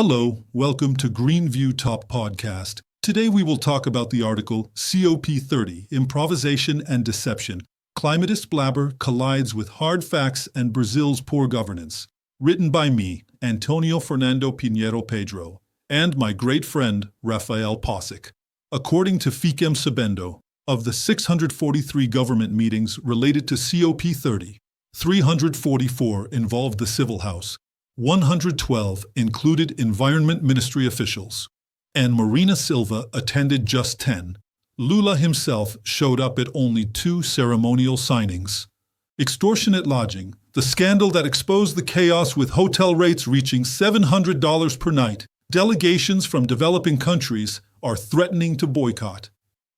Hello, welcome to Greenview Top Podcast. Today we will talk about the article COP30, Improvisation and Deception. Climatist blabber collides with hard facts and Brazil's poor governance. Written by me, Antonio Fernando Pinheiro Pedro, and my great friend, Rafael Posic. According to Fiquem Sabendo, of the 643 government meetings related to COP30, 344 involved the Civil House, 112 included Environment Ministry officials, and Marina Silva attended just 10. Lula himself showed up at only 2 ceremonial signings. Extortionate lodging, the scandal that exposed the chaos with hotel rates reaching $700 per night. Delegations from developing countries are threatening to boycott.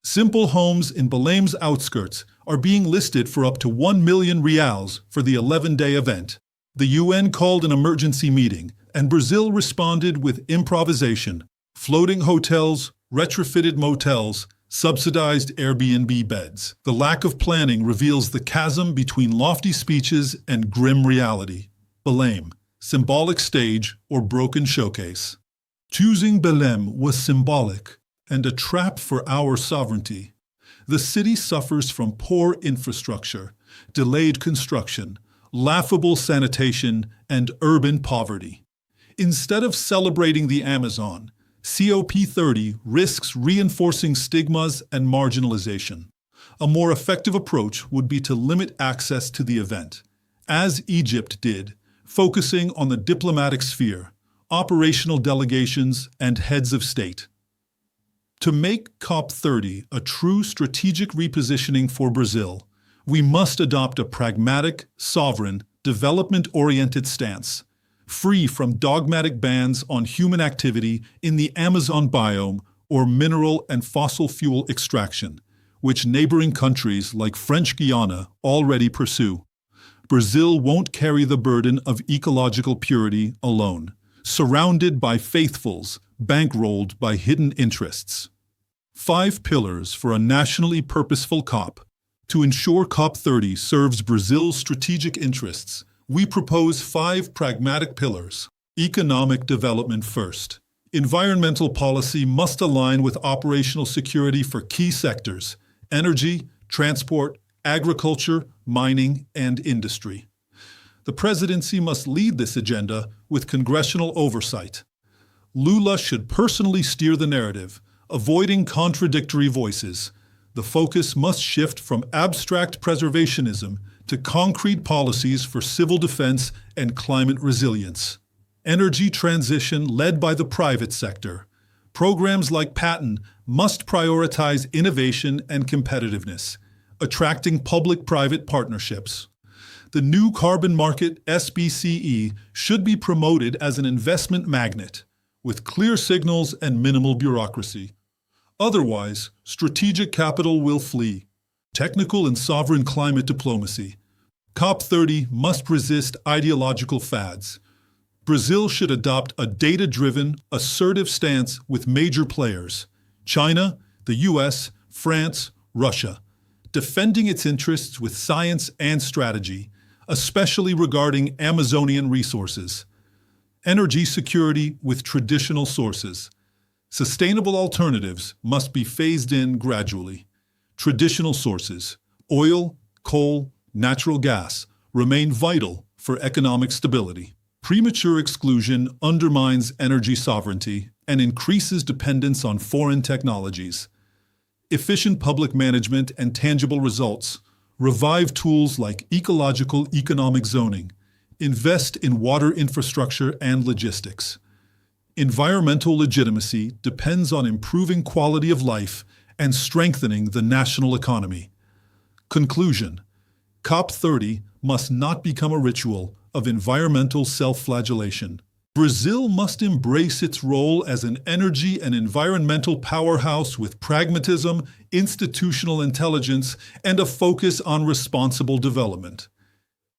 Simple homes in Belém's outskirts are being listed for up to 1 million reals for the 11-day event. The UN called an emergency meeting, and Brazil responded with improvisation, floating hotels, retrofitted motels, subsidized Airbnb beds. The lack of planning reveals the chasm between lofty speeches and grim reality. Belém, symbolic stage or broken showcase. Choosing Belém was symbolic and a trap for our sovereignty. The city suffers from poor infrastructure, delayed construction, laughable sanitation, and urban poverty. Instead of celebrating the Amazon, COP30 risks reinforcing stigmas and marginalization. A more effective approach would be to limit access to the event, as Egypt did, focusing on the diplomatic sphere, operational delegations, and heads of state. To make COP30 a true strategic repositioning for Brazil, we must adopt a pragmatic, sovereign, development-oriented stance, free from dogmatic bans on human activity in the Amazon biome or mineral and fossil fuel extraction, which neighboring countries like French Guiana already pursue. Brazil won't carry the burden of ecological purity alone, surrounded by faithfuls, bankrolled by hidden interests. 5 pillars for a nationally purposeful COP. To ensure COP30 serves Brazil's strategic interests, we propose 5 pragmatic pillars. Economic development first. Environmental policy must align with operational security for key sectors: energy, transport, agriculture, mining, and industry. The presidency must lead this agenda with congressional oversight. Lula should personally steer the narrative, avoiding contradictory voices. The focus must shift from abstract preservationism to concrete policies for civil defense and climate resilience. Energy transition led by the private sector. Programs like Patent must prioritize innovation and competitiveness, attracting public-private partnerships. The new carbon market, SBCE, should be promoted as an investment magnet, with clear signals and minimal bureaucracy. Otherwise, strategic capital will flee. Technical and sovereign climate diplomacy. COP30 must resist ideological fads. Brazil should adopt a data-driven, assertive stance with major players: China, the US, France, Russia, defending its interests with science and strategy, especially regarding Amazonian resources. Energy security with traditional sources. Sustainable alternatives must be phased in gradually. Traditional sources, oil, coal, natural gas, remain vital for economic stability. Premature exclusion undermines energy sovereignty and increases dependence on foreign technologies. Efficient public management and tangible results. Revive tools like ecological economic zoning. Invest in water infrastructure and logistics. Environmental legitimacy depends on improving quality of life and strengthening the national economy. Conclusion: COP30 must not become a ritual of environmental self-flagellation. Brazil must embrace its role as an energy and environmental powerhouse with pragmatism, institutional intelligence, and a focus on responsible development.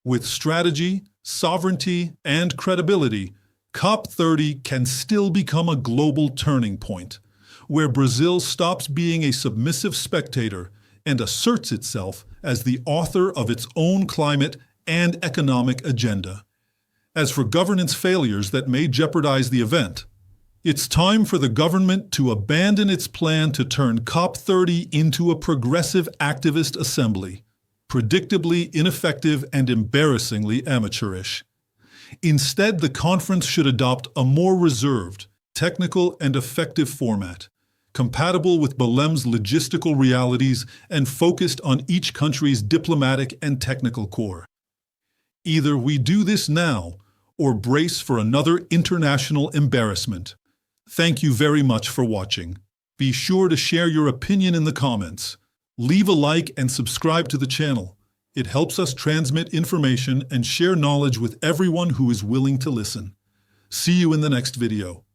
With strategy, sovereignty, and credibility, COP30 can still become a global turning point, where Brazil stops being a submissive spectator and asserts itself as the author of its own climate and economic agenda. As for governance failures that may jeopardize the event, It's time for the government to abandon its plan to turn COP30 into a progressive activist assembly, predictably ineffective and embarrassingly amateurish. Instead, the conference should adopt a more reserved, technical, and effective format, compatible with Belém's logistical realities and focused on each country's diplomatic and technical core. Either we do this now, or brace for another international embarrassment. Thank you very much for watching. Be sure to share your opinion in the comments. Leave a like and subscribe to the channel. It helps us transmit information and share knowledge with everyone who is willing to listen. See you in the next video.